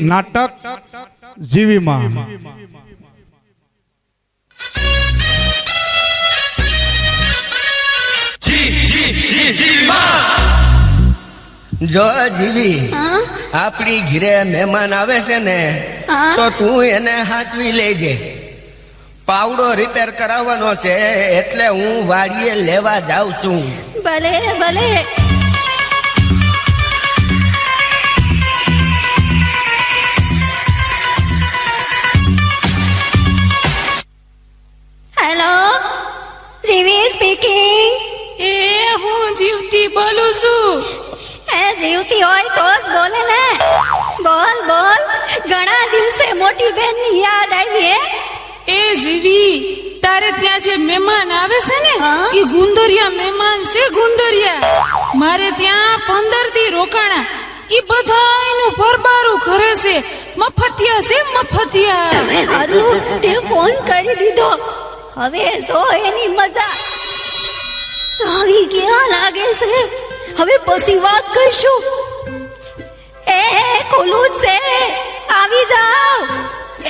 નાટક જીવીમાં જો જીવી આપણી ઘરે મહેમાન આવે છે ને તો તું એને હાચવી લેજે. પાવડો રિપેર કરાવવાનો છે એટલે હું વાડીએ લેવા જાઉં છું. ભલે ભલે. હેલો, જીવી સ્પીકિંગ. એ હું જીવતી બોલું છું. એ જીવતી હોય તો જ બોલે ને. બોલ બોલ, ઘણા દિવસે મોટી બેન ની યાદ આવી હે? એ જીવી, તારે ત્યાં જે મહેમાન આવે છે ને હા? એ ગુંદરિયા મહેમાન છે. ગુંદરિયા મારે ત્યાં 15 દી રોકાણા. ઈ બધાયનું ભરબારું કરે છે. મફતિયા છે મફતિયા. હારું તે ફોન કરી દીધો. હવે જો એની મજા આવી ક્યાં લાગે છે. હવે પછી વાત કરશું. એ ખુલ્લું જ છે, આવી જાઓ.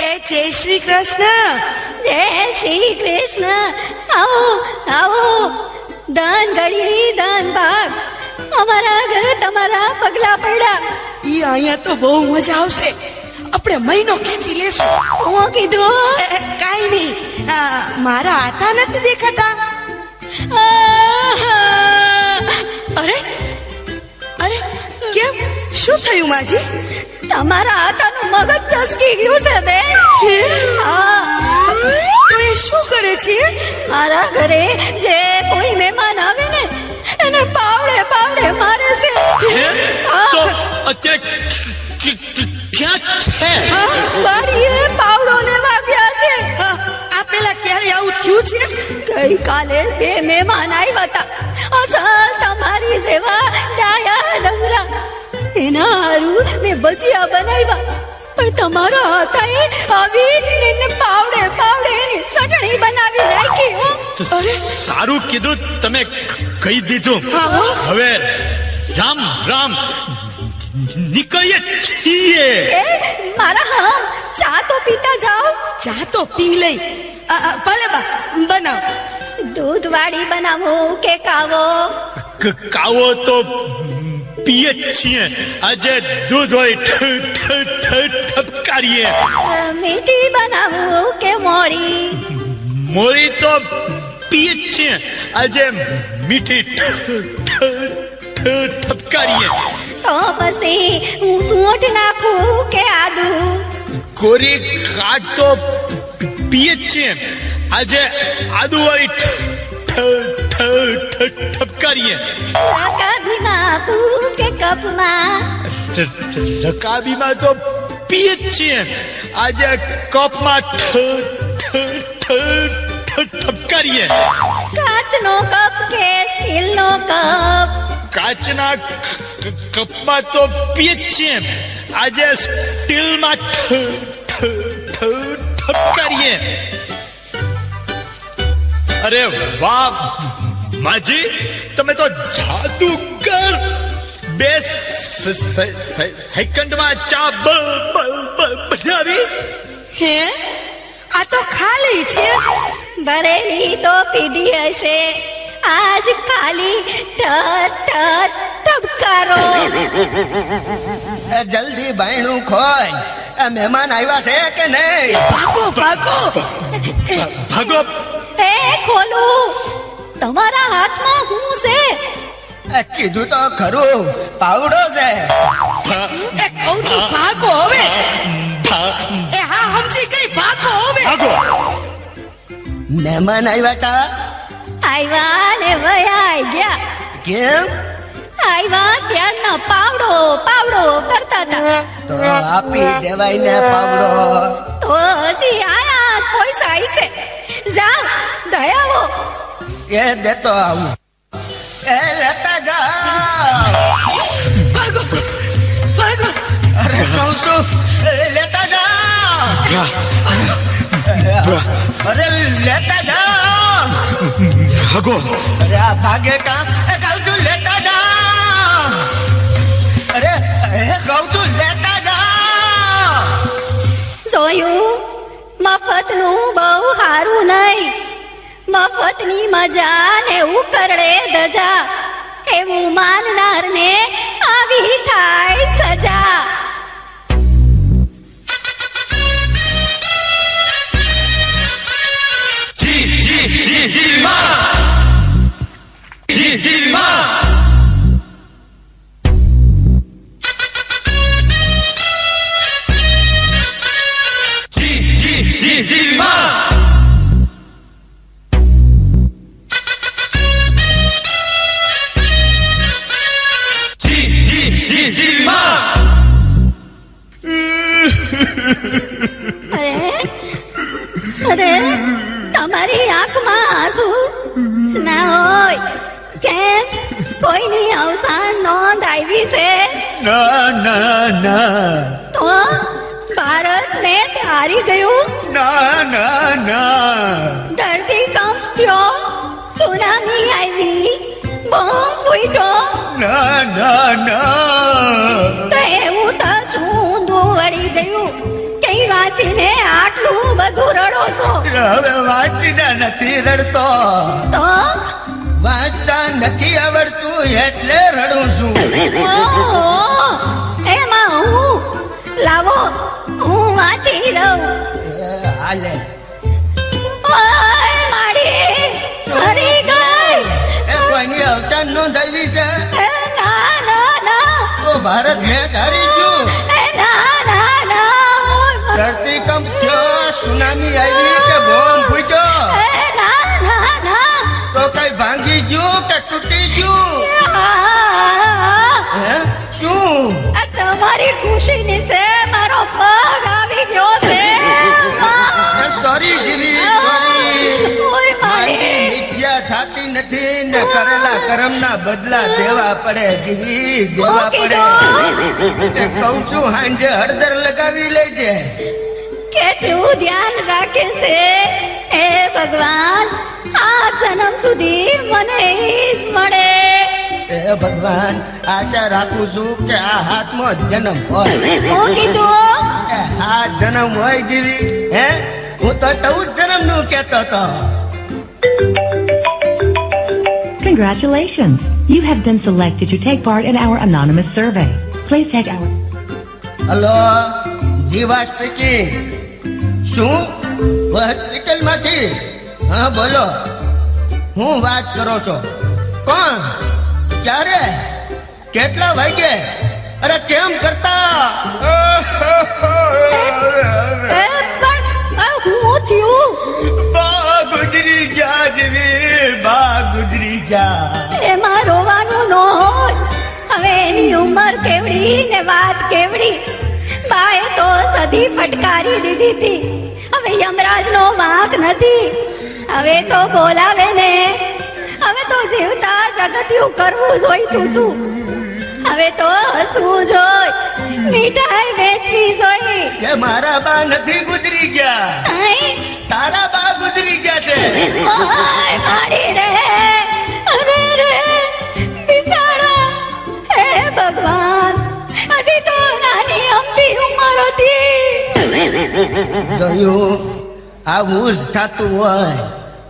એ જય શ્રી કૃષ્ણ. જય શ્રી કૃષ્ણ. આવો આવો. ધન ઘડી ધન ભાગ. અમારા ઘરે તમારા પગલા પડ્યા. ઈ અહીંયા તો બહુ મજા આવશે. આપણે મહિનો ખેંચી લેશું. હું કીધું કાઈ નહીં, મારા આતા નથી દેખાતા. અરે અરે, કેમ, શું થયું માજી? તમારા હાથાનું મગજ ચસકી ગયું છે બે. હા, તો એ શું કરે છે? મારા ઘરે જે કોઈ મહેમાન આવે ને એને પાવડે પાવડે મારે છે. તો અત્યારે ક્યાં છે? વાડીએ પાવડો લેવા ગયા છે. આ પેલા ક્યારે આવું થયું છે? ગઈકાલે બે મહેમાન આવ્યા હતા. અસલ તમારી જેવા ડાયા ડમરા. એના હારું મેં ભજીયા બનાવ્યા, પણ તમારા હાથાએ આવી એને પાવડે પાવડે એની ચટણી બનાવી નાખી. હો. સારું કીધું તમે કહી દીધું. હવે રામ રામ નીકળીએ છીએ. એ મારા હમ, ચા તો પીતા જાઓ. ચા તો પી લઈ. ભલે બા, બનાવ. દૂધ વાળી બનાવો કે કાવો? કાવો તો પીએ જ છીએ. આજે દૂધ હોય ઠપકારીએ. મીઠી બનાવો કે મોળી? મોરી તો પીએ જ છીએ. આજે મીઠી ઠપકારીએ. તો પછી હું સૂંઠ નાખું કે આદુ? કોરી ખાટ તો પીએ જ છીએ. આજે આદુ વાળી ઠપકારીએ. રકાબીમાં આપું કે કપમાં? રકાબીમાં તો પીએ જ છીએ. આજે કપમાં ઠપકારીએ. કાચનો કપ કે સ્ટીલનો કપ? કાચના કપમાં તો પીએ જ છીએ. આજે સ્ટીલમાં ઠપકારીએ. અરે વાહ માજી, તમે તો જાદુગર. 2 સેકન્ડમાં ચા બનાવી. હે, આ તો ખાલી છે. ભરેલી તો પીધી હશે. આજ ખાલી ઠપકારો. જલ્દી બાયણું ખોલ. મહેમાન આવ્યા છે કે નહીં? ભાગો ભાગો. ભાગો. એ ખોલું. તમારા હાથમાં હું છે? કીધું તો ખરું, પાવડો છે. એ કહું છું ભાગો હવે. એ હા, સમજી ગઈ, ભાગો હવે. ભાગો. મહેમાન આવ્યા તા? આવ્યા ને વયા ગયા. કેમ? આવ્યા ત્યારનો પાવડો પાવડો કરતા હતા. તો આપી દેવાય ને પાવડો. તો હજી આયા પૈસા આઈશે. જાઓ દયાવો. એ દેતો આવું. એ લેતા જાઓ. ભાગો ભાગો. અરે કહું છું, લેતા જાઓ. અરે લેતા જાઓ. ભાગો. અરે આ ભાગે કા? કહું છું લેતા જાઓ. અરે કહું છું લેતા જાઓ. જોયું મફતનું બહુ હારું નહીં, મફતની મજા ને ઉકરડે ધજા, એવું માનનારને આવી થાય સજા. અરે તમારી આંખમાં આંસુ ના હોય કેમ? કોઈની અવસાન નોંધ આવી છે? ના ના ના તો ભારત મેચ હારી ગયું? ના ના ના ધરતીકંપ થયો, સુનામી આવી, બોમ્બ ફૂટ્યો, ના ના ના તો એવું તો શું વળી ગયું? કઈ વાંચીને આટલું બધું રડો છો? હવે વાંચીને નથી રડતો, તો વાંચતા નથી આવડતું એટલે રડું છું. ઓહો, એમાં હું લાવો હું વાંચી રહું. હાલે ઓય માડી મરી ગઈ. એ કોઈની અવસાન નોંધાવી છે એ ના ના ના, તો ભારત મેચ હારી ગયું. એ ના ના ના, ઓય ધરતીકંપ થયો, સુનામી આવી કે બોમ્બ ફૂટ્યો, એ ના ના ના, તો કઈ ભાંગી ગયું કે તૂટી ગયું? હે શું? આ તમારી ખુશી ની છે મારો પગ આવી ગયો છે. સોરી જીવી સોરી, ઓય મારી માડી મિથ્યા થાતી નથી ને કરેલા કર્મના બદલા દેવા પડે જીવી, દેવા પડે. એ કહું છું હાંજે હળદર લગાવી લેજે. કેટલું ધ્યાન રાખે છે હે ભગવાન, આ જન્મ સુધી મને ઈ જ મળે. એ ભગવાન, આશા રાખું છું કે આ હાથમાં જ જન્મ હોય. હું કીધું એ આ જન્મ હોય જીવી. હે હું તો 14 જન્મ નું કેતો હતો. Congratulations! You have been selected to take part in our anonymous survey. Please take our... hello, Jiva speaking. શું હોસ્પિટલ માંથી? હા બોલો, હું વાત કરો છો? કોણ? ક્યારે? કેટલા વાગે? અરે કેમ કરતા? એ પણ હું થયું? બા ગુજરી ગયા જીવી, બા ગુજરી ગયા. એમાં રોવાનું ન હોય. હવે એની ઉંમર કેવડી ને વાત કેવડી. બાએ તો સધી ફટકારી દીધી હતી. હવે યમરાજ નો વાંક નથી. હવે તો બોલાવે ને. હવે તો જીવતા જગત્યું કરવું જોઈતું તું. હવે તો હસવું જોઈ, મીઠાઈ વેચવી જોઈ. કે મારા બા નથી ગુજરી ગયા, આઈ, તારા બા ગુજરી ગયા છે. ઓય મારી રે, અરે રે બિચારા. હે ભગવાન, હજી તો નાની અમથી ઉંમર હતી. જોયું, આવું જ થતું હોય.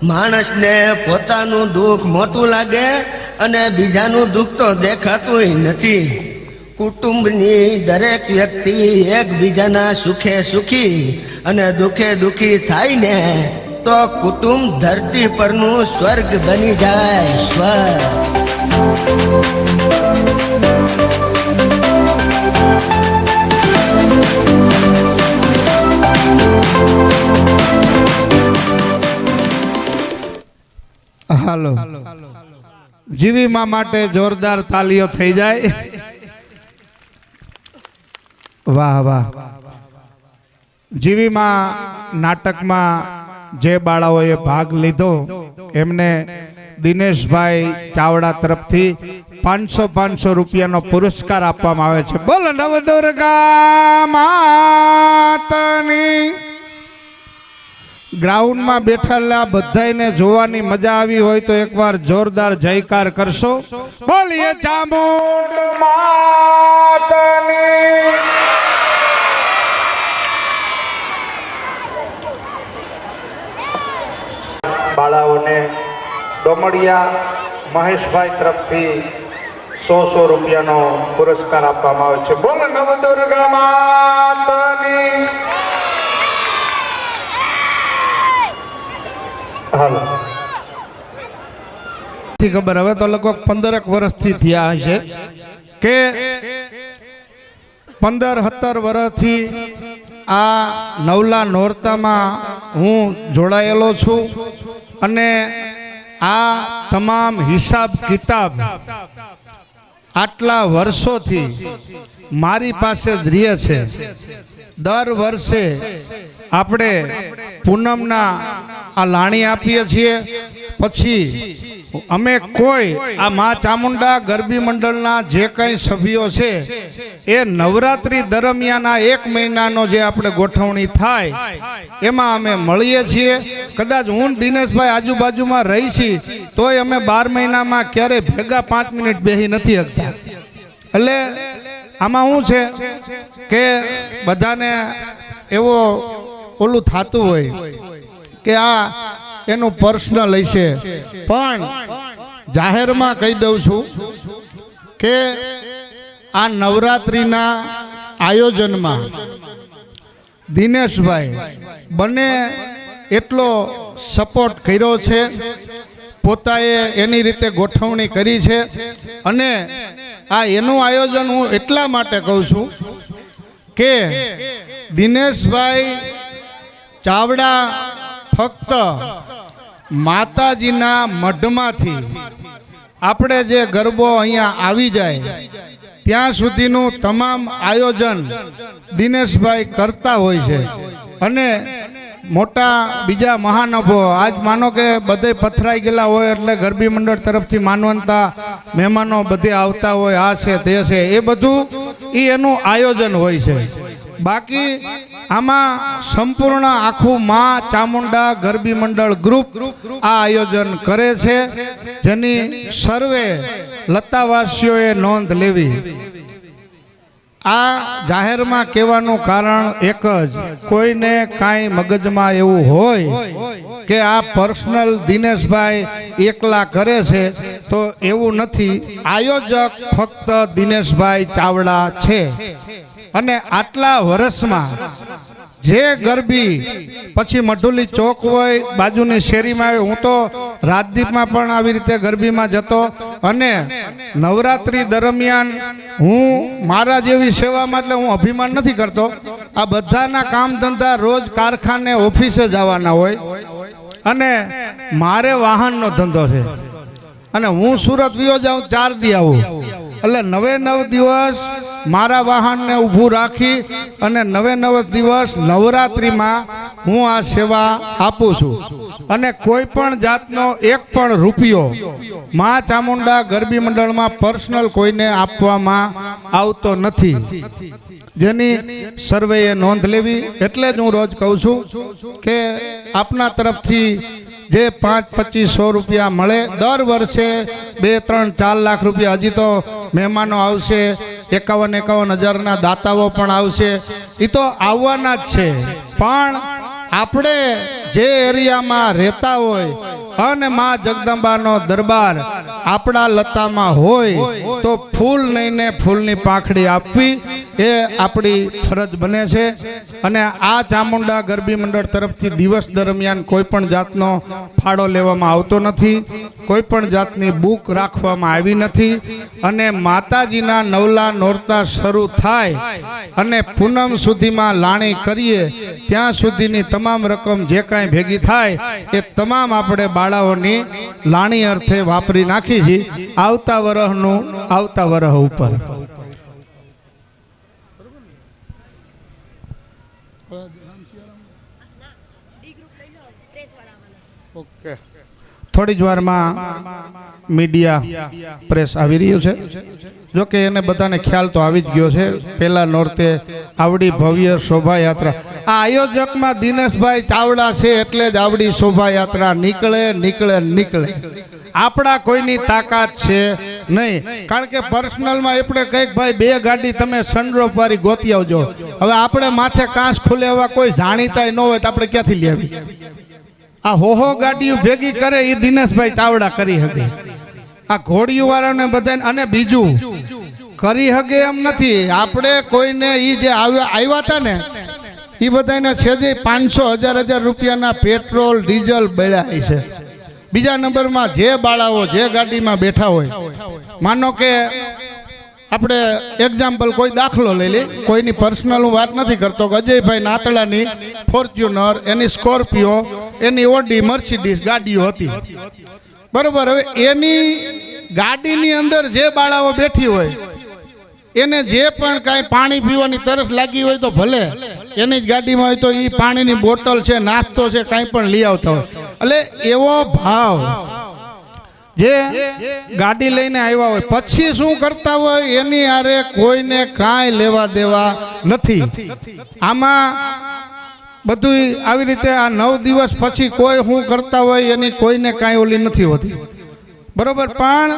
માણસને પોતાનું દુઃખ મોટું લાગે અને બીજાનું દુઃખ તો દેખાતું નથી. કુટુંબની દરેક વ્યક્તિ એકબીજાના સુખે સુખી અને દુઃખે દુઃખી થાય ને તો કુટુંબ ધરતી પરનું સ્વર્ગ બની જાય. સ્વર્ગ. હાલો, જીવી માં માટે જોરદાર તાલીઓ થઈ જાય. વાહ વાહ. જીવી માં નાટકમાં જે બાળાઓએ ભાગ લીધો એમને દિનેશભાઈ ચાવડા તરફથી 500 રૂપિયાનો પુરસ્કાર આપવામાં આવે છે. બોલો નવદુર્ગા માતની. ગ્રાઉન્ડમાં બેઠેલા બધાને જોવાની મજા આવી હોય તો એકવાર જોરદાર જયકાર કરશો. બોલીએ ચામુંડ માતની. ડોમડિયા મહેશભાઈ તરફથી 100 રૂપિયાનો પુરસ્કાર આપવામાં આવે છે. બોલ નવદુર્ગા માતાની. હાલો ખબર હવે તો લગભગ 15 વર્ષથી થયા હશે કે 15-17 વર્ષથી આ નવલા નોરતામાં હું જોડાયેલો છું અને આ તમામ હિસાબ કિતાબ આટલા વર્ષોથી મારી પાસે જ રહે છે. દર વર્ષે આપણે પૂનમના આ લાણી આપીએ છીએ. પછી અમે કોઈ આ મા ચામુંડા ગરબી મંડળના જે કંઈ સભ્યો છે એ નવરાત્રી દરમિયાન આ 1 મહિનાનો જે આપણે ગોઠવણી થાય એમાં અમે મળીએ છીએ. કદાચ હું દિનેશભાઈ આજુબાજુમાં રહી છીએ તોય અમે 12 મહિનામાં ક્યારેય ભેગા 5 મિનિટ બેસી નથી શકતા. એટલે આમાં શું છે કે બધાને એવો ઓલું થતું હોય કે આ એનું પર્સનલ હશે, પણ જાહેરમાં કહી દઉં છું કે આ નવરાત્રિના આયોજનમાં દિનેશભાઈ બને એટલો સપોર્ટ કર્યો છે. પોતાએ એની રીતે ગોઠવણી કરી છે અને આ એનું આયોજન હું એટલા માટે કહું છું કે દિનેશભાઈ ચાવડા ફક્ત માતાજીના મઢમાંથી આપણે જે ગરબો અહીંયા આવી જાય ત્યાં સુધીનું તમામ આયોજન દિનેશભાઈ કરતા હોય છે. અને મોટા બીજા મહાનુભાવો આજ માનો કે બધે પથરાઈ ગયેલા હોય એટલે ગરબી મંડળ તરફથી માનવંતા મહેમાનો બધે આવતા હોય, આ છે તે છે, એ બધું એનું આયોજન હોય છે. બાકી આમાં સંપૂર્ણ આખું મા ચામુંડા ગરબી મંડળ ગ્રુપ આ આયોજન કરે છે, જેની સર્વે લતાવાસીઓએ નોંધ લેવી. આ જાહેરમાં કહેવાનું કારણ એક જ, કોઈને કાંઈ મગજમાં એવું હોય કે આ પર્સનલ દિનેશભાઈ એકલા કરે છે તો એવું નથી. આયોજક ફક્ત દિનેશભાઈ ચાવડા છે. અને આટલા વર્ષમાં જે ગરબી પછી મઢુલી ચોક હોય, બાજુની શેરીમાં હોય, હું તો રાજદીપમાં પણ આવી રીતે ગરબીમાં જતો અને નવરાત્રી દરમિયાન હું મારા જેવી સેવામાં, એટલે હું અભિમાન નથી કરતો, આ બધાના કામ ધંધા રોજ કારખાને ઓફિસે જવાના હોય અને મારે વાહનનો ધંધો છે અને હું સુરત વિયો જાઉં 4 દી આવું, એટલે 9 દિવસ મારા વાહનને ઊભું રાખી અને 9 દિવસ નવરાત્રિમાં હું આ સેવા આપું છું. અને કોઈ પણ જાતનો 1 પણ રૂપિયો મા ચામુંડા ગરબી મંડળમાં પર્સનલ કોઈને આપવામાં આવતો નથી, જેની સર્વેએ નોંધ લેવી. એટલે જ હું રોજ કહું છું કે આપના તરફથી જે 5-25-100 રૂપિયા મળે, દર વર્ષે 2-3-4 લાખ રૂપિયા, હજી તો મહેમાનો આવશે, 51 હજારના દાતાઓ પણ આવશે, એ તો આવવાના જ છે. પણ આપણે જે એરિયામાં રહેતા હોય અને મા જગદંબાનો દરબાર આપણા લતામાં હોય તો ફૂલ નહીં ને ફૂલની પાંખડી આપવી એ આપણી ફરજ બને છે. અને આ ચામુંડા ગરબી મંડળ તરફથી દિવસ દરમિયાન કોઈ પણ જાતનો ફાળો લેવામાં આવતો નથી, કોઈ પણ જાતની બુક રાખવામાં આવી નથી. અને માતાજીના નવલા નોરતા શરૂ થાય અને પૂનમ સુધીમાં લાણી કરીએ ત્યાં સુધીની તમામ રકમ જે કાંઈ ભેગી થાય એ તમામ આપણે બાળાઓની લાણી અર્થે વાપરી નાખી છે. આવતા વરહનું આવતા વરહ ઉપર થોડી જ વારમાં મીડિયા પ્રેસ આવી રહ્યું છે. જો કે એને બધાને ખ્યાલ તો આવી જ ગયો છે. પહેલા નોરતે આવડી ભવ્ય શોભાયાત્રા આ આયોજકમાં દિનેશભાઈ ચાવડા છે એટલે જ આવડી શોભાયાત્રા નીકળે. આપણા કોઈની તાકાત છે નહીં, કારણ કે પર્સનલમાં આપણે કંઈક ભાઈ 2 ગાડી તમે સનરોફ વાળી ગોતી આવજો. હવે આપણે માથે કાંસ ખુલે એવા કોઈ જાણીતા ન હોય તો આપણે ક્યાંથી લેવી? આ હોહો ગાડીઓ ભેગી કરે એ દિનેશભાઈ ચાવડા કરી શકે. આ ઘોડીઓ વાળાને બધાને, અને બીજું કરી શકે એમ નથી. આપણે કોઈને એ જે આવ્યા હતા ને એ બધાને છે જે 500,000 રૂપિયાના પેટ્રોલ ડીઝલ બળ્યા છે. બીજા નંબરમાં જે બાળાઓ જે ગાડીમાં બેઠા હોય, માનો કે આપણે એક્ઝામ્પલ કોઈ દાખલો લઈ લે, કોઈની પર્સનલ હું વાત નથી કરતો, અજયભાઈ નાતળાની ફોર્ચ્યુનર, એની સ્કોર્પિયો, એની ઓડી, મર્સિડીઝ ગાડીઓ હતી, બરોબર. હવે એની ગાડીની અંદર જે બાળાઓ બેઠી હોય એને જે પણ કાંઈ પાણી પીવાની તરસ લાગી હોય તો ભલે એની જ ગાડીમાં હોય તો એ પાણીની બોટલ છે, નાસ્તો છે, કાંઈ પણ લઈ આવતા હોય. એટલે એવો ભાવ જે ગાડી લઈને આવ્યા હોય પછી શું કરતા હોય એની આરે કોઈને કાંઈ લેવા દેવા નથી. આમાં બધું આવી રીતે આ 9 દિવસ પછી કોઈ શું કરતા હોય એની કોઈને કાંઈ ઓલી નથી હોતી, બરોબર. પણ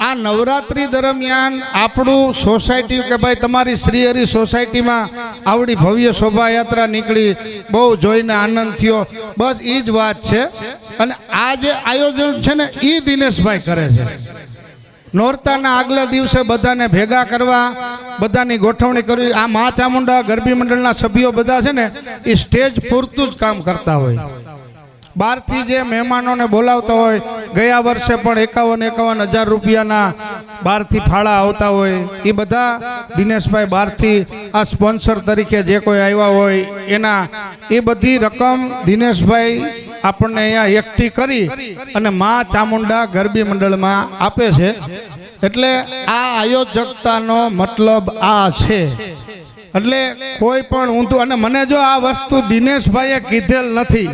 આ નવરાત્રી દરમિયાન આપણું સોસાયટી કે ભાઈ તમારી શ્રીહરિ સોસાયટીમાં આવડી ભવ્ય શોભાયાત્રા નીકળી, બહુ જોઈને આનંદ થયો, બસ એ જ વાત છે. અને આ જે આયોજન છે ને એ દિનેશભાઈ કરે છે. નોરતાના આગલા દિવસે બધાને ભેગા કરવા, બધાની ગોઠવણી કરવી. આ મા ચામુંડા ગરબી મંડળના સભ્યો બધા છે ને એ સ્ટેજ પૂરતું જ કામ કરતા હોય. બહારથી જે મહેમાનોને બોલાવતા હોય, ગયા વર્ષે પણ 51,000 રૂપિયાના બહારથી ફાળા આવતા હોય, એ બધા દિનેશભાઈ બહારથી આ સ્પોન્સર તરીકે જે કોઈ આવ્યા હોય એના એ બધી રકમ દિનેશભાઈ આપણને અહીંયા એકઠી કરી અને મા ચામુંડા ગરબી મંડળમાં આપે છે. એટલે આ આયોજકતાનો મતલબ આ છે. એટલે કોઈ પણ ઊંધું, અને મને જો આ વસ્તુ દિનેશભાઈએ કીધેલ નથી,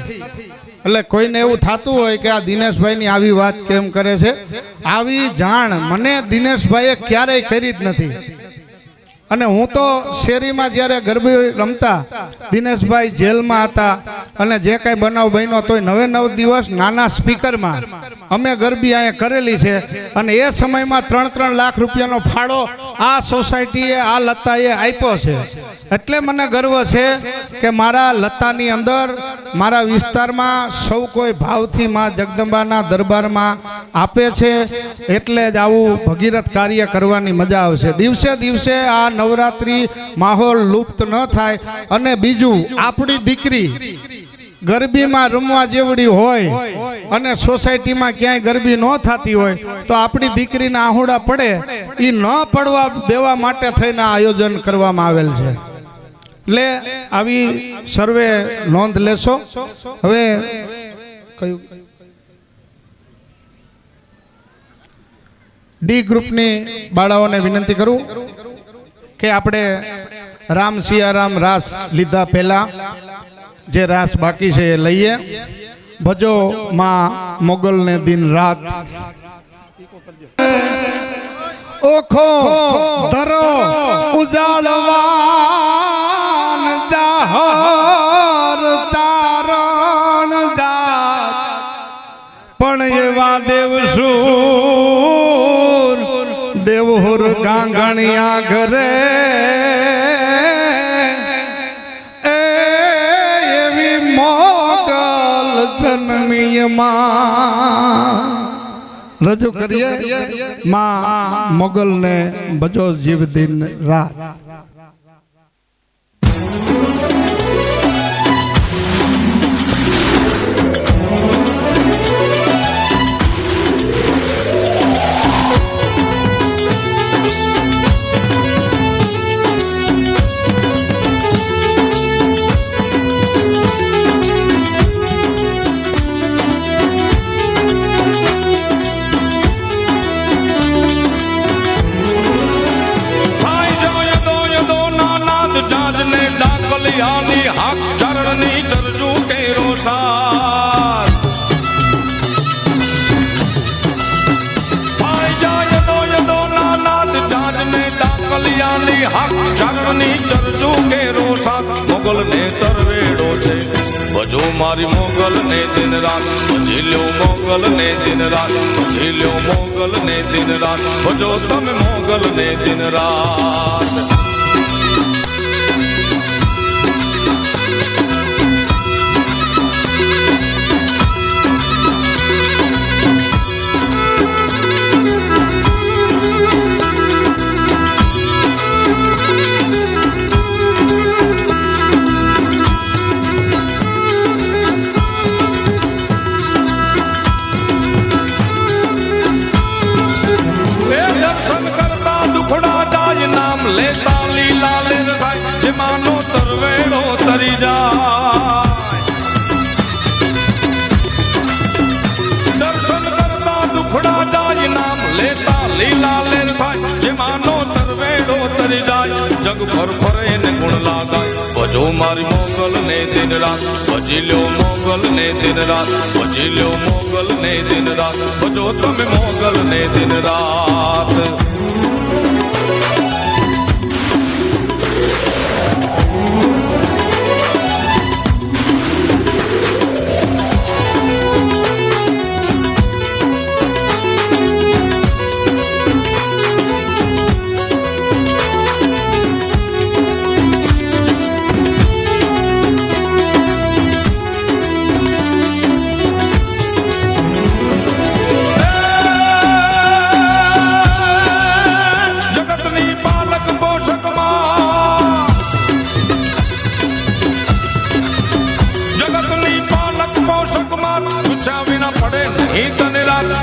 એટલે કોઈને એવું થતું હોય કે આ દિનેશભાઈની આવી વાત કેમ કરે છે, આવી જાણ મને દિનેશભાઈએ ક્યારેય કરી જ નથી. અને હું તો શેરીમાં જ્યારે ગરબી રમતા, દિનેશભાઈ જેલમાં હતા અને જે કાંઈ બનાવ બન્યો તોય 9 દિવસ નાના સ્પીકરમાં અમે ગરબી અહીંયા કરેલી છે. અને એ સમયમાં 3 લાખ રૂપિયાનો ફાળો આ સોસાયટીએ, આ લતાએ આપ્યો છે. એટલે મને ગર્વ છે કે મારા લતાની અંદર, મારા વિસ્તારમાં સૌ કોઈ ભાવથી માં જગદંબાના દરબારમાં આપે છે. એટલે જ આવું ભગીરથ કાર્ય કરવાની મજા આવશે. દિવસે દિવસે આ નવરાત્રી માહોલ લુપ્ત ન થાય. અને બીજું, આપણી દીકરી ગરબીમાં રમવા જેવડી હોય અને સોસાયટીમાં ક્યાંય ગરબી ન થતી હોય તો આપણી દીકરીના આહુડા પડે, એ ન પડવા દેવા માટે થઈને આયોજન કરવામાં આવેલ છે. એટલે આવી સર્વે નોંધ લેશો. હવે કયું ડી ગ્રુપની બાળાઓને વિનંતી કરું કે આપણે રામ સિયારામ રાસ લીધા પહેલા જે રાસ બાકી છે એ લઈએ. ભજો માં મોગલને દિન રાત, ઓખો ધરો ઉજાળવાન જાહર ચારણ જાત, પણ એવા દેવસૂર દેવહુર ગાંગણિયા ઘરે, એવી મોગલ જન્મીયમાં રજૂ કરીએ. માં મોગલને ભજો જીવ દિન રાત. હાક ચરણની ચરજુ કેરો સાર, ભાઈ જાય તો યદો નાનાદ જાજને ડાકલિયાની હાક ચરણની ચરજુ કેરો સાર. મોગલ ને તરવેડો છે ભજો મારી મોગલ ને દિન રાત, ભજી લ્યો મોગલ ને દિન રાત, ભજી લ્યો મોગલ ને દિન રાત, ભજો તમે મોગલ ને દિન રાત. ભર ફરે ને ગુણ લાગાય ભજો મારી મોગલ ને દિન રાત ભજી લ્યો મોગલ ને દિન રાત ભજી લ્યો મોગલ ને દિન રાત ભજો તમે મોગલ ને દિન રાત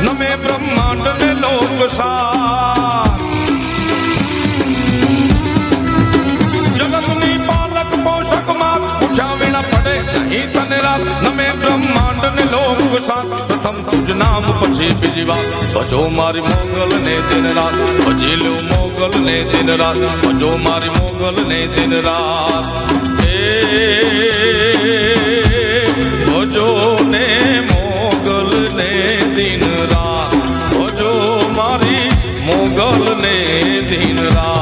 નમે બ્રહ્માંડ ને લોક સાર જગતની પાલક પોષક માં પૂછા વિના પડે નહીં તને રાત નમે બ્રહ્માંડ ને લોક સાર પ્રથમ તુજ નામ પછી બીજી વાત ભજો મારી મોગલ ને દિન રાત ભજી લો મોગલ ને દિન રાત ભજો મારી મોગલ ને દિન રાત ભજો ને મોગલ ને દિન રાત ભજો મારી મોગલ ને દિન રાત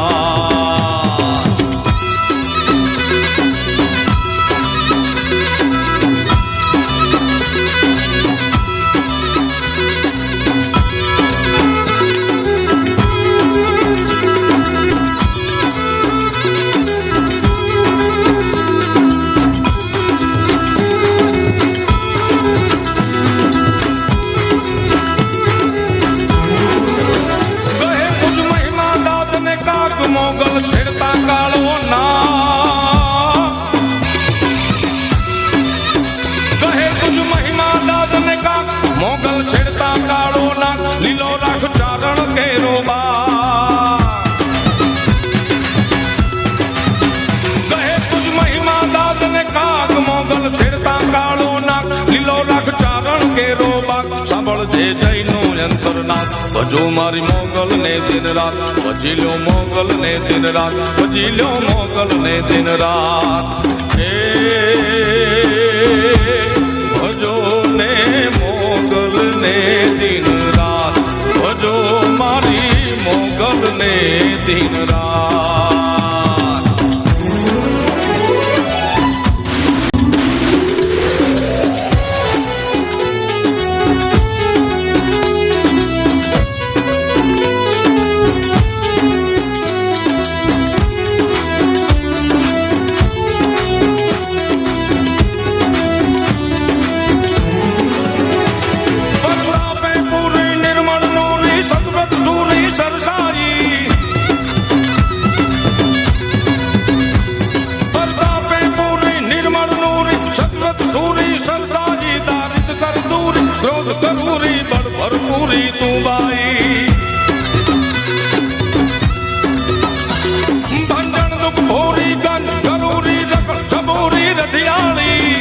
મોગલ છેડતા કાળો ના કહે તુજ મહિમા દાદ ને કાક મોગલ છેડતા કાળો ના લીલો રાખ ચારણ કેરો બા કહે તુજ મહિમા દાદ ને કાક મોગલ છેડતા કાળો ના લીલો રાખ ચારણ કેરો બા સાંભળ જે જયનું અંતરનાથ ભજો મારી મોગલ ને દિન રાત ભજી લો મોગલ ને દિન રાત ભજી લો મોગલ ને દિન રાત ભજો ને મોગલ ને દિન રાત ભજો મારી મોગલ ને દિન રાત ભરપૂરી તું બાઈ ભંજન દુઃખ ભોરી ગંજ ગરૂરી રકડ છબોરી રઢિયાળી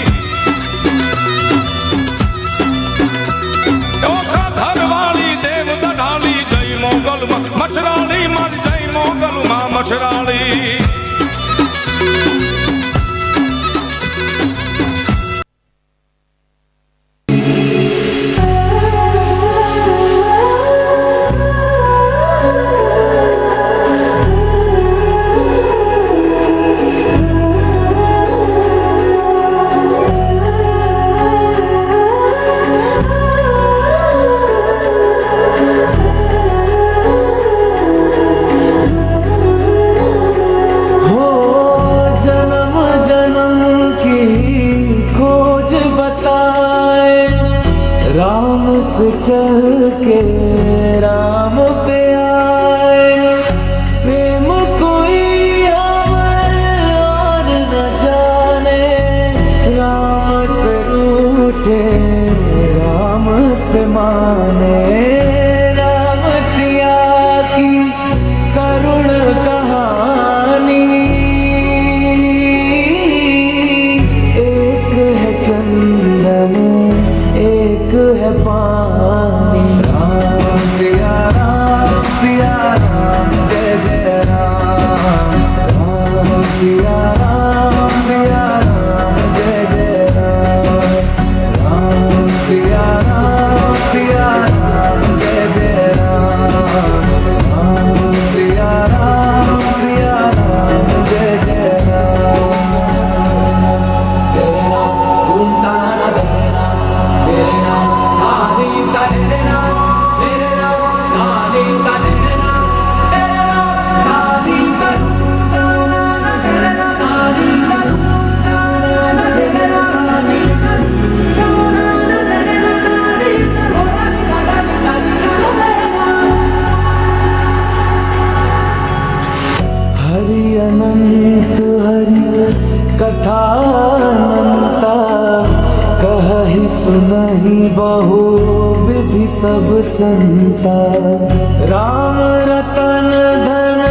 ઓખા ધરવાળી દેવ દઢાળી જય મોગલ મછરાળી મારી જય મોગલ માં મછરાળી चल के राम पे आए प्रेम कोई और न जाने राम से रूठे राम से माने राम सिया की करुण कहानी एक है चंदन एक है पानी राम सिया राम अनंता कहि सुनहि बहु विधि सब संता राम रतन धन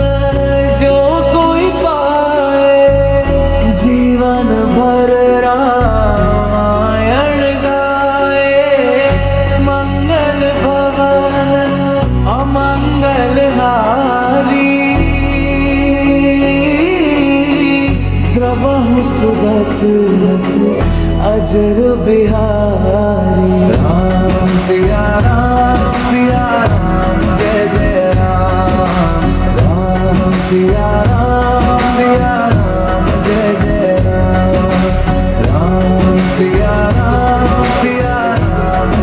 जो कोई पाए जीवन भर रामायण गाए मंगल भवन अमंगल हारी द्रवहु सुदशरथ अजर बिहारी राम सिया राम जय जय राम राम सिया राम जय जय राम राम सिया राम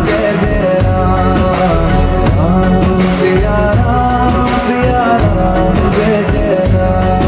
जय जय राम राम सिया राम जय जय राम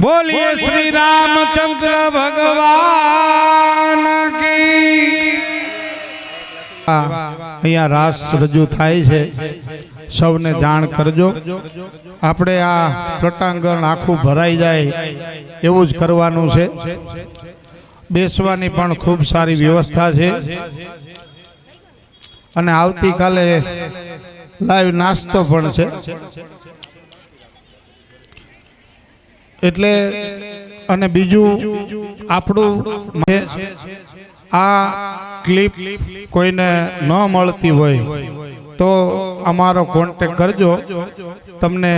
बोलिए श्री रामचंद्र भगवान की। અહીંયા રાસ રજૂ થાય છે, સૌને જાણ કરજો. આપણે આ પ્રટાંગણ આખું ભરાઈ જાય એવું જ કરવાનું છે. બેસવાની પણ ખૂબ સારી વ્યવસ્થા છે અને આવતીકાલે લાઈવ નાસ્તો પણ છે. એટલે અને બીજું આપણું આ ક્લિપ કોઈને ન મળતી હોય તો અમારો કોન્ટેક કરજો, તમને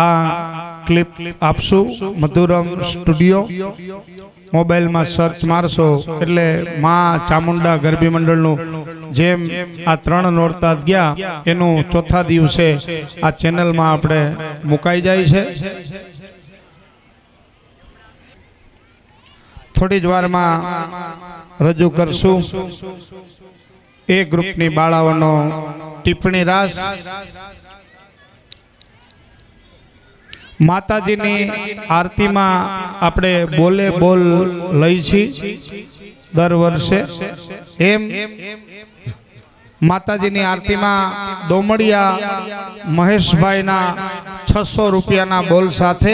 આ ક્લિપ આપશું. મધુરમ સ્ટુડિયો મોબાઈલમાં સર્ચ મારશો એટલે માં ચામુંડા ગરબી મંડળનું જેમ આ 3 નોરતા ગયા એનું ચોથા દિવસે આ ચેનલમાં આપણે મુકાઈ જાય છે. થોડી જ વારમાં રજૂ કરશું એ ગ્રુપની બાળાઓનો ટિપ્પણી રાસ. માતાજીની આરતીમાં આપણે બોલે બોલ લઈ છીએ દર વર્ષે. એમ માતાજીની આરતીમાં દોમડિયા મહેશભાઈના 600 રૂપિયાના બોલ સાથે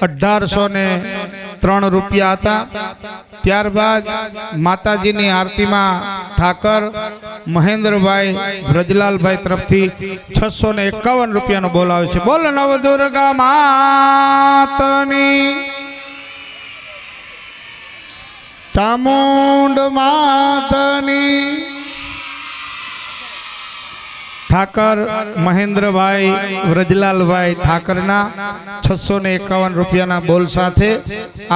1803 રૂપિયા હતા. ત્યારબાદ માતાજીની આરતીમાં ઠાકર મહેન્દ્રભાઈ વ્રજલાલભાઈ તરફથી 651 રૂપિયાનો બોલ આવે છે. બોલ નવદુર્ગા માતની, ચામુંડ માતની. ઠાકર મહેન્દ્રભાઈ વ્રજલાલભાઈ ઠાકરના 651 રૂપિયાના બોલ સાથે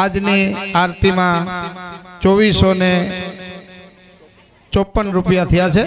આજની આરતીમાં 2454 રૂપિયા થયા છે.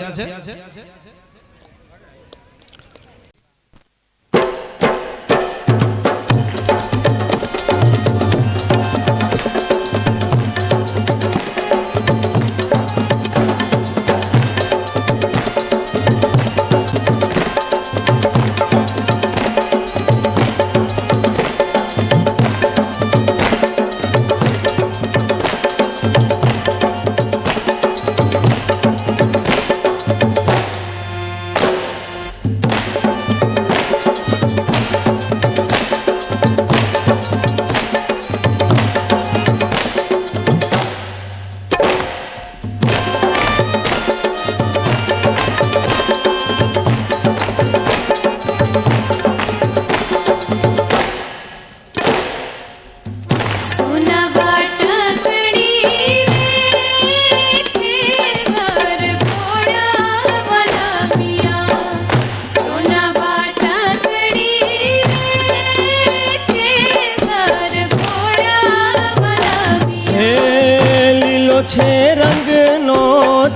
છે રંગનો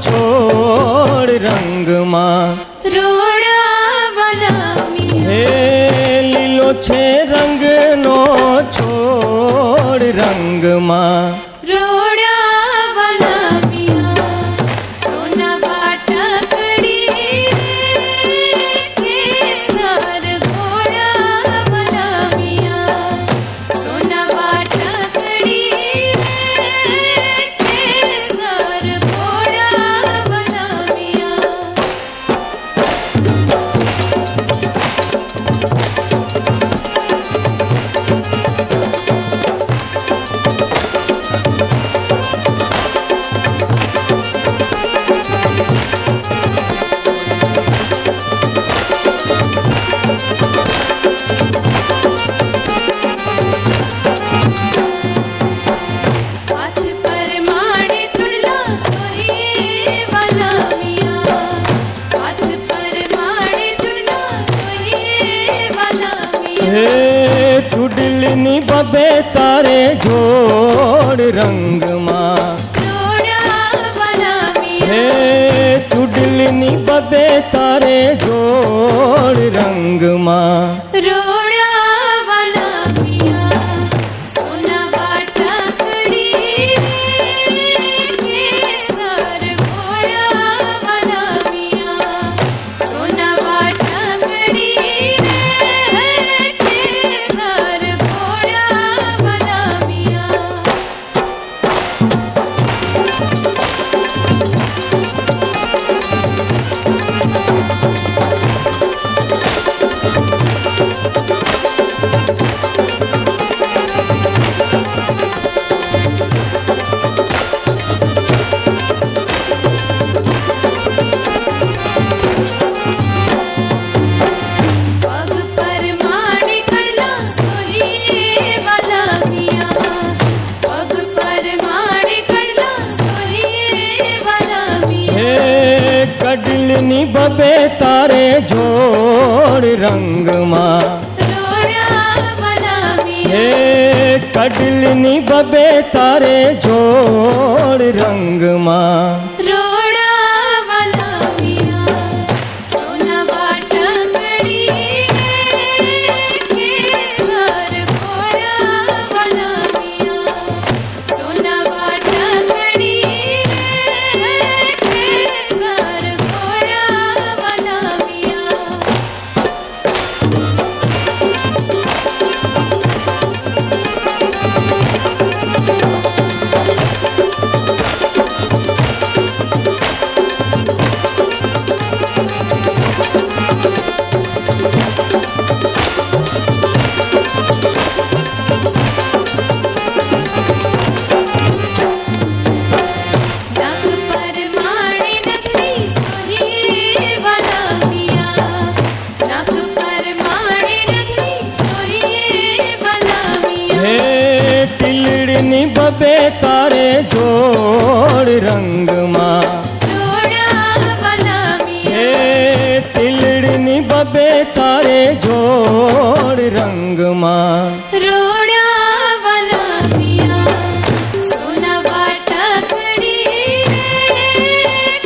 છોડ રંગમાં રોડાવાલા મિયા હે લીલો છે રંગનો છોડ રંગમાં રોડાવાલા મિયા સોના વાટકડી કેસર ઘોડાવાલા મિયા સોના વાટકડી કેસર ઘોડાવાલા મિયા हाथ पर माणे चुड़ला सोहिए वाला मियाँ हाथ पर माणे चुड़ला सोहिए वाला मियाँ હે ચુડલની બબે તારે જોડ રંગમાં रोडावाला मियाँ હે ચુડલની બબે તારે જોડ રંગમાં रोडावाला मियाँ सोना वाटकड़ी केसर घोड़ावाला मियाँ सोना वाटकड़ी केसर घोड़ावाला मियाँ पग पर माणे कड़ला सोहिए वाला मियाँ पग पर माणे कड़ला सोहिए वाला मियाँ હે કડલની બબે તારે જોડ રંગમાં रोडावाला मियाँ હે કડલની બબે તારે જોડ રંગમાં रोडावाला मियाँ सोना वाटकड़ी केसर घोड़ावाला मियाँ सोना वाटकड़ी केसर घोड़ावाला मियाँ नाक पर माणे नगरी सोहिए वाला मियाँ नाक पर माणे नगरी सोहिए वाला मियाँ હે ટીલડીની બબે તારે જોડ રંગમાં रोडावाला मियाँ હે ટીલડીની બબે તારે જોડ રંગમાં रोडावाला मियाँ सोना वाटकड़ी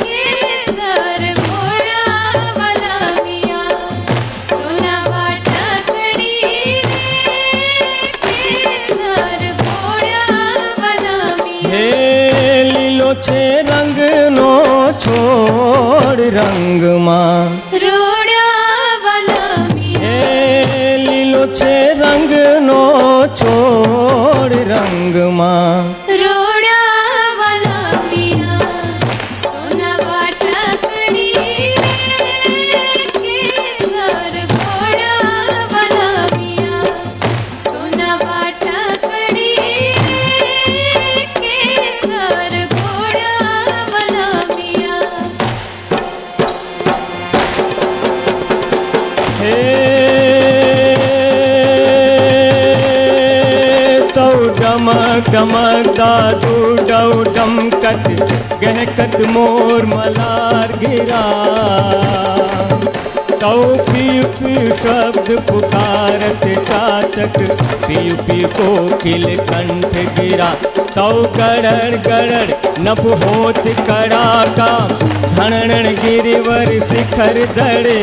केसर घोड़ावाला मियाँ सोना वाटकड़ी केसर घोड़ावाला मियाँ હે લીલો છે રંગનો છોડ રંગમાં रोडावाला मियाँ હે લીલો છે રંગનો છોડ રંગમાં रोडावाला मियाँ सोना वाटकड़ी केसर घोड़ावाला मियाँ सोना वाटकड़ी केसर घोड़ावाला मियाँ હે તૌ ડમક ડમક દાદુ ડૌ ડમકત ગહેકત મોર મલાર ગિરા तौ पियु पियु शब्द पुकारत चातक, पियु पियु कोकिल कंठ गिरा। तौ गड़ड़ गड़ड़ नभ होत कड़ाका, धणण गिरिवर शिखर धड़े।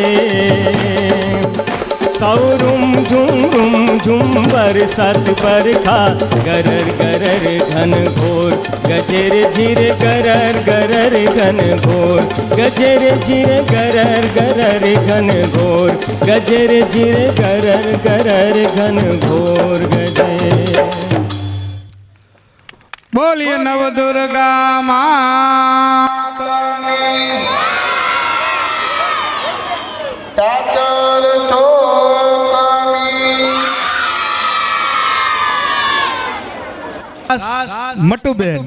तौ रुम झुम बरसत बरखा, गरर गरर घन घोर, गजेर झिर गरर गरर घन घोर, गजेर झिर गरर गरर घन घोर, गजेर झिर गरर गरर घन घोर गजे। बोलिए नवदुर्गा माता मटुबेन।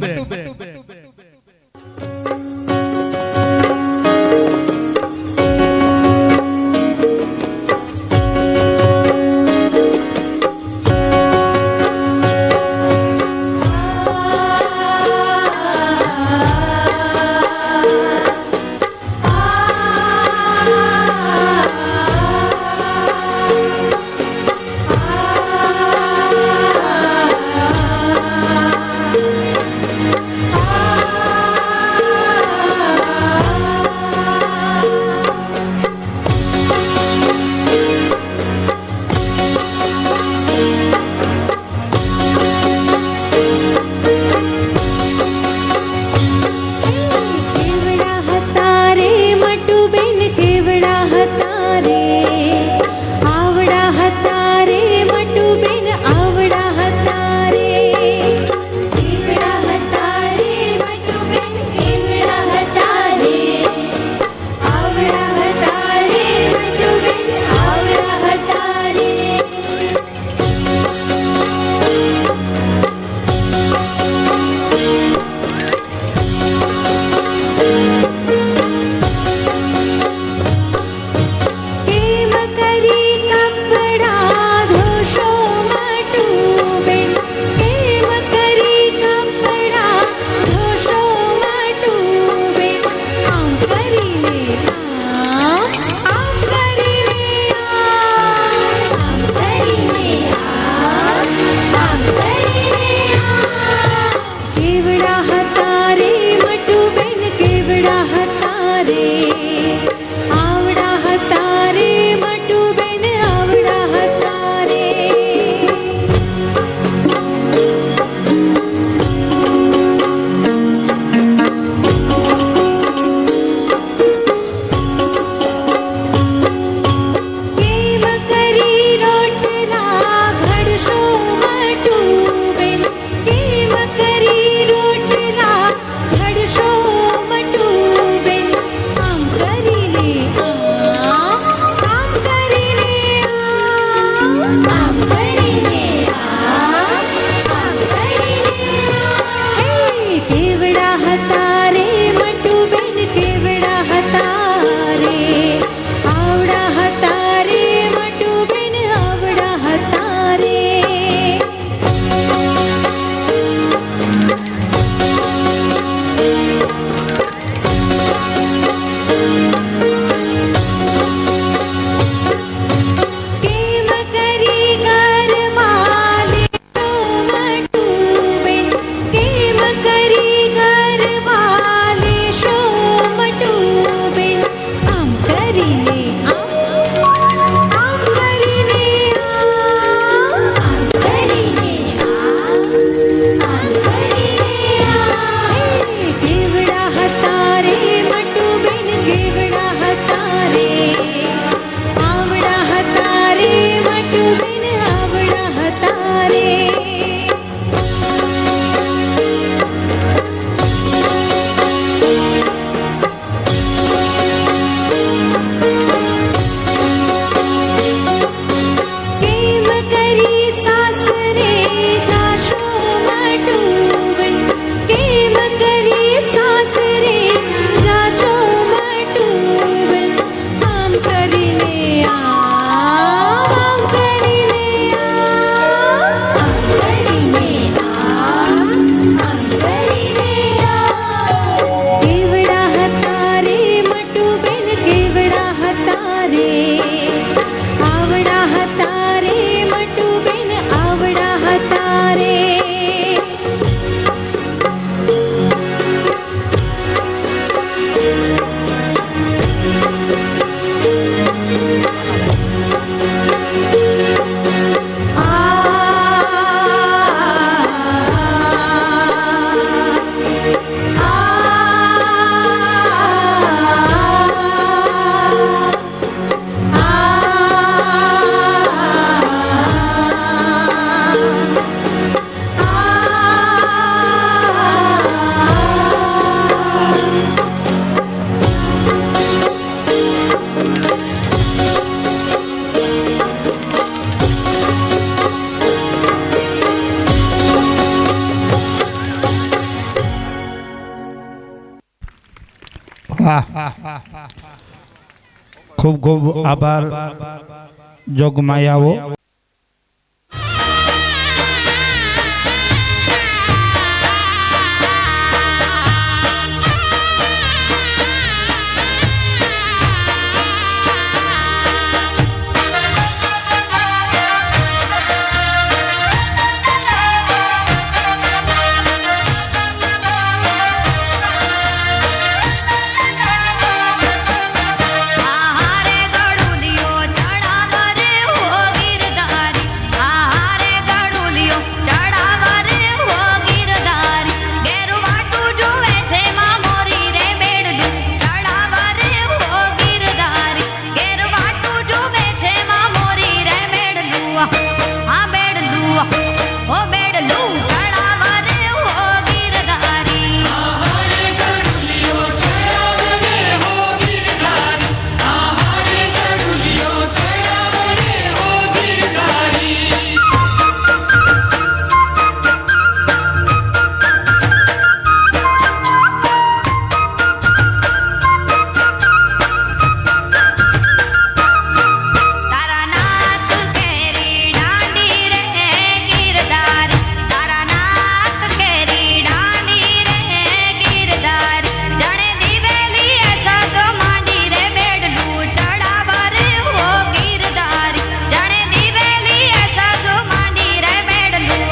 ખૂબ ખૂબ આભાર જોગમાયાઓ. આહારે ગળુલિયો ચડાવ રે હો ગિરધારી, આહારે ગળુલિયો ચડાવ રે હો ગિરધારી, ઘેરું વાટું જોવે છે માં મોરી રે બેડલું ચડાવ રે હો ગિરધારી, ઘેરું વાટું જોવે છે માં મોરી રે બેડલું, હા બેડલું હો બેડલું ચડાવ રે હો ગિરધારી. તારા નાક કેરી દાંડી રે ગિરધારી, તારા નાક કેરી દાંડી રે ગિરધારી, જણે દિવેલી એ સગ માંડી રે બેડલું ચડાવ રે હો ગિરધારી, જણે દિવેલી એ સગ માંડી રે બેડલું,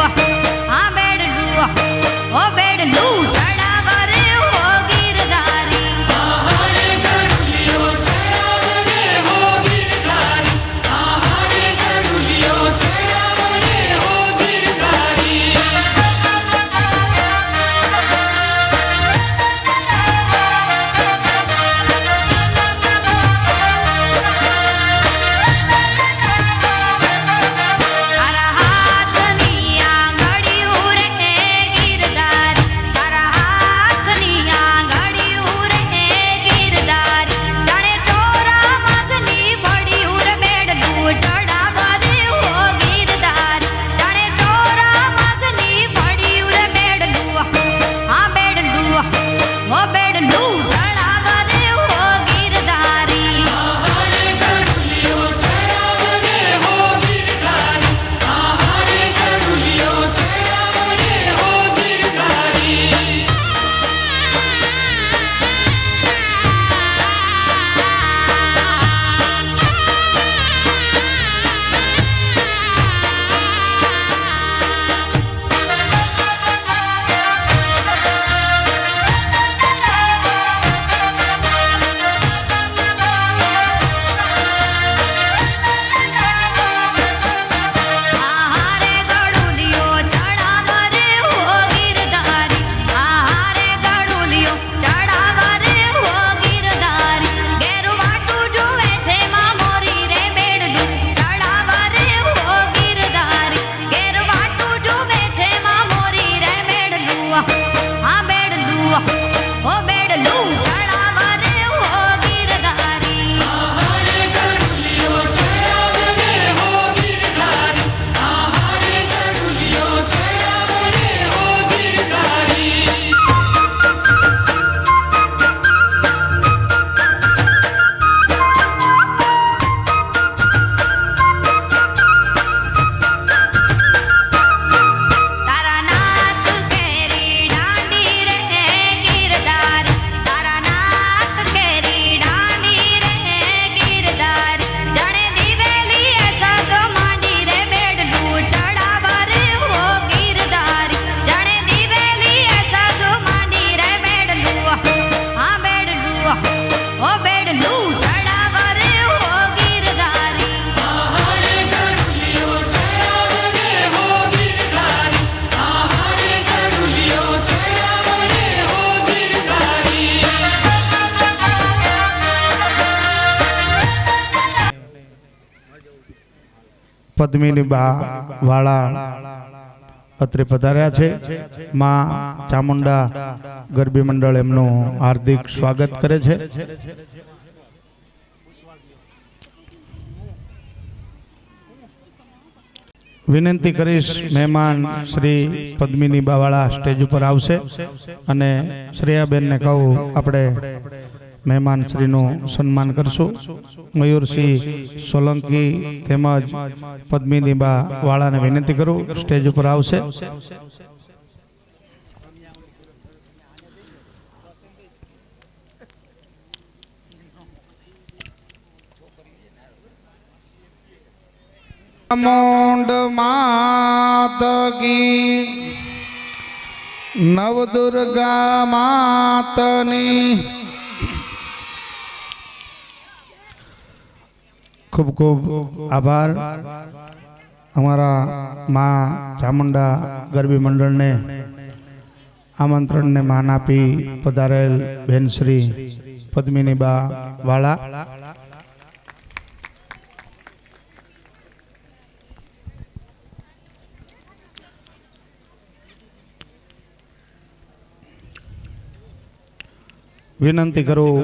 હા બેડલું હો બેડલું ચડાવ રે હો ગિરધારી. તારા હાથની આંગળીયું રે ગિરધારી, તારા હાથની આંગળીયું રે ગિરધારી, જણે ચોરા મગની ફળિયું રે બેડલું ચડાવ રે હો ગિરધારી, જણે ચોરા મગની ફળિયું રે બેડલું, હા બેડલું હો બેડલું ચડાવ રે હો ગિરધારી. આહારે ગળુલિયો ચડાવ રે હો ગિરધારી, આહારે ગળુલિયો ચડાવ રે હો ગિરધારી, ઘેરું વાટું જોવે છે માં મોરી રે બેડલું ચડાવ રે હો ગિરધારી, ઘેરું વાટું જોવે છે માં મોરી રે બેડલું, હા બેડલું હો બેડલું ચડાવ રે હો ગિરધારી. તારા નાક કેરી દાંડી રે ગિરધારી, તારા નાક કેરી દાંડી રે ગિરધારી, જણે દિવેલી એ સગ માંડી રે બેડલું ચડાવ રે હો ગિરધારી, જણે દિવેલી એ સગ માંડી રે બેડલું, હા બેડલું હો બેડલું ચડાવ રે હો ગિરધારી. પદ્મિની બા વાળા અત્રે પધાર્યા છે. માં ચામુંડા ગરબી મંડળ એમનું હાર્દિક સ્વાગત કરે છે. વિનંતી કરીશ મહેમાન શ્રી પદ્મિની બાવાળા સ્ટેજ ઉપર આવશે અને શ્રેયાબેનને કહું આપણે મહેમાન શ્રીનું સન્માન કરશું. મયુરસિંહ સોલંકી તેમજ પદ્મિનીબા વાળાને વિનંતી કરું સ્ટેજ ઉપર આવશે. ચામુંડ માત કી, નવદુર્ગા માતની ખૂબ ખૂબ આભાર. અમારા માં ચામુંડા ગરબી મંડળને આમંત્રણને માન આપી પધારેલ બેન શ્રી પદ્મિનીબા વાળા, વિનંતી કરું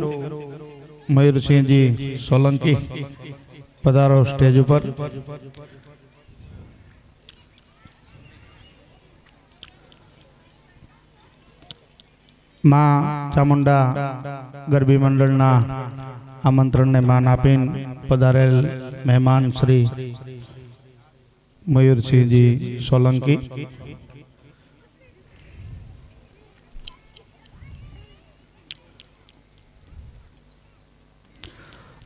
મયુરસિંહજી સોલંકી પધારો સ્ટેજ ઉપર. માં ચામુંડા ગરબી મંડળના આમંત્રણને માન આપીને પધારેલ મહેમાન શ્રી મયુરસિંહજી સોલંકી,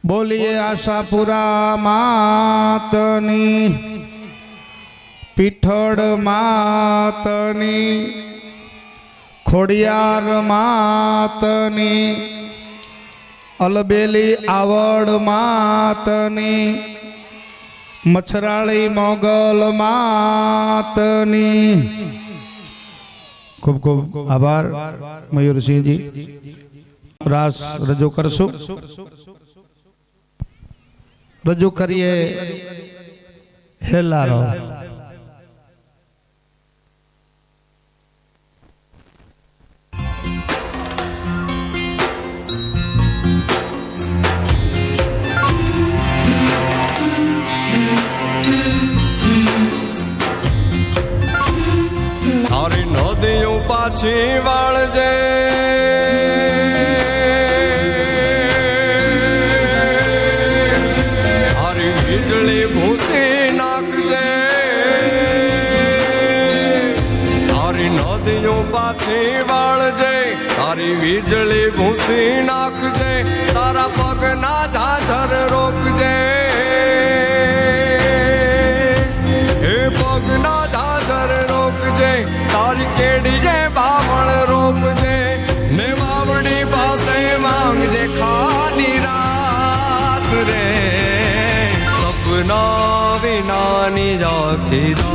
બોલીએ આશાપુરા માતની, પીઠળ માતની, ખોડિયાર માતની, અલબેલી આવડ માતની, મચ્છરાળી મોગલ માતની. ખૂબ ખૂબ આભાર મયુરસિંહજી. રાસ રજૂ કરશું. રજૂ કરીએ હેલારો. તારી નદીઓ પાછી વાળજે, વીજળી ભૂસી નાખજે, તારી નદીઓ પાછી વાળજે, તારી વીજળી ભૂસી નાખજે, તારા પગના ઝાઝર રોકજે, હે પગના ઝાઝર રોકજે, તારી કેડીએ બાવળ રોપજે, ને બાવડી પાસે માંગજે ખાલી રાત રે, સપના વિનાની આખી રાત,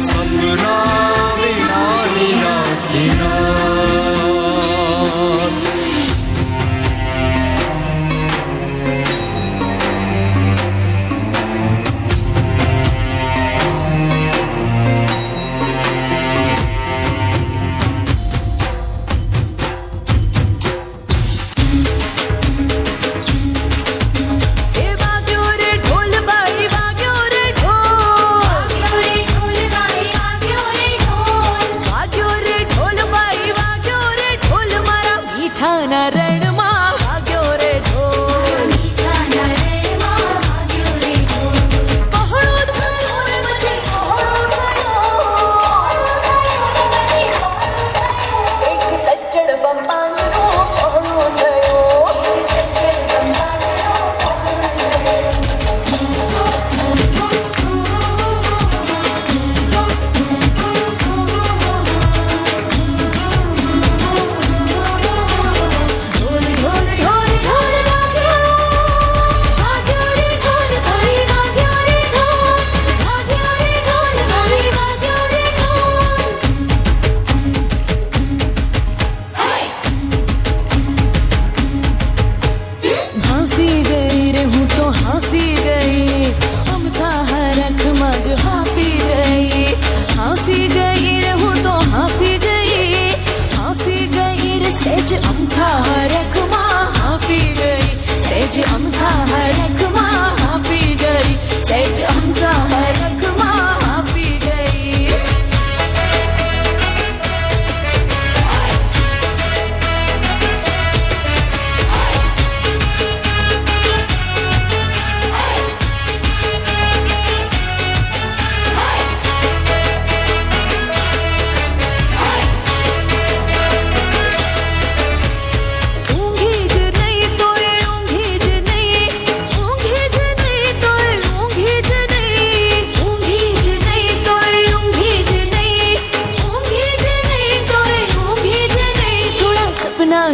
સપના વિનાની આખી રાત. એ વાગ્યો રે ઢોલ, બાઈ વાગ્યો રે ઢોલ.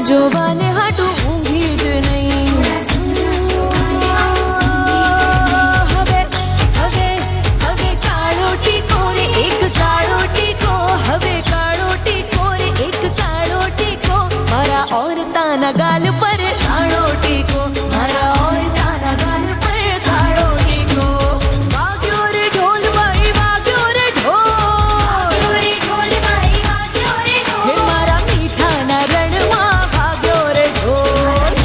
જોવાને હાટું ઊંઘી જ નહીં. હવે હવે હવે કાળો ટીકો રે એક કાળો ટીકો, હવે કાળો ટીકો રે એક કાળો ટીકો, મારા ઓરતાના ગાલ પર કાળો ટીકો, મારા ઓરતાના ગાલ પર કાળો ટીકો. વાગ્યો રે ઢોલ ભાઈ વાગ્યો રે ઢોલ, હે મારા મીઠાના રણમાં વાગ્યો રે ઢોલ.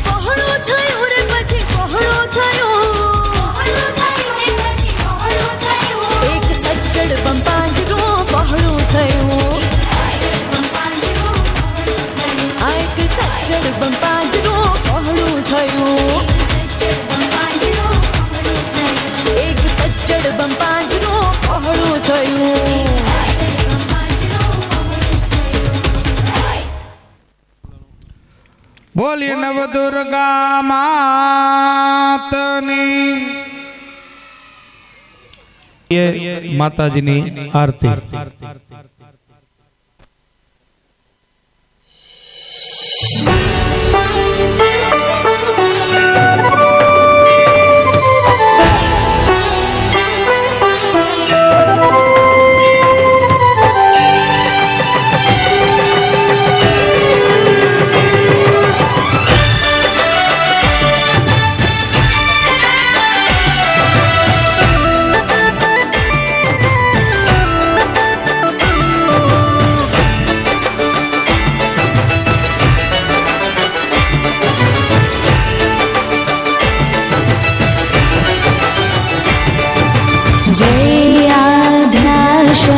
પહોળો થયો રે પછી પહોળો થયો, એક સજ્જડ બંપાંજરો પહોળું થયું, આ એક સજ્જડ બંપાંજરો પહોળું થયું, એક સજ્જડ બંપાંજરો પહોળું થયું. બોલી નવદુર્ગા માતની માતાજીની આરતી. जय आद्याशक्ति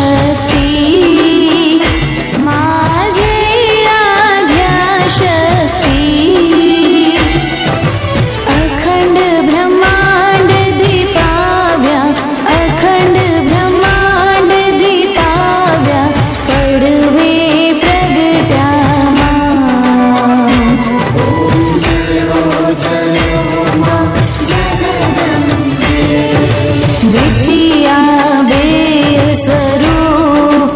माँ, जय आद्याशक्ति, अखंड ब्रह्मांड दीपाव्या, अखंड ब्रह्मांड दीपाव्या, पड़वे प्रगट्या माँ. द्वितीया बे स्वरूप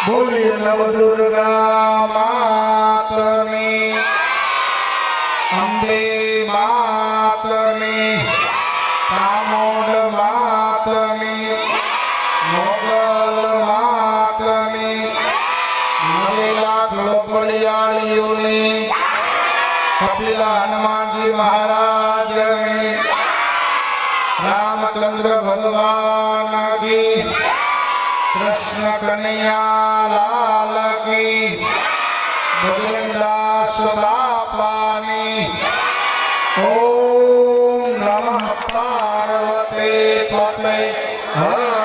બોલીએ નવદુર્ગા માતની, અંબે માતની, ચામુંડ માતની, મોગલ માતની, નવેલા ગળપડિયાળીઓની, કપિલા હનુમાનજી મહારાજની, રામચંદ્ર ભગવાન કી, કૃષ્ણ કનૈયા લાલ કી, બજરંગદાસ બાપાની. ઓમ નમઃ પાર્વતી પતે હર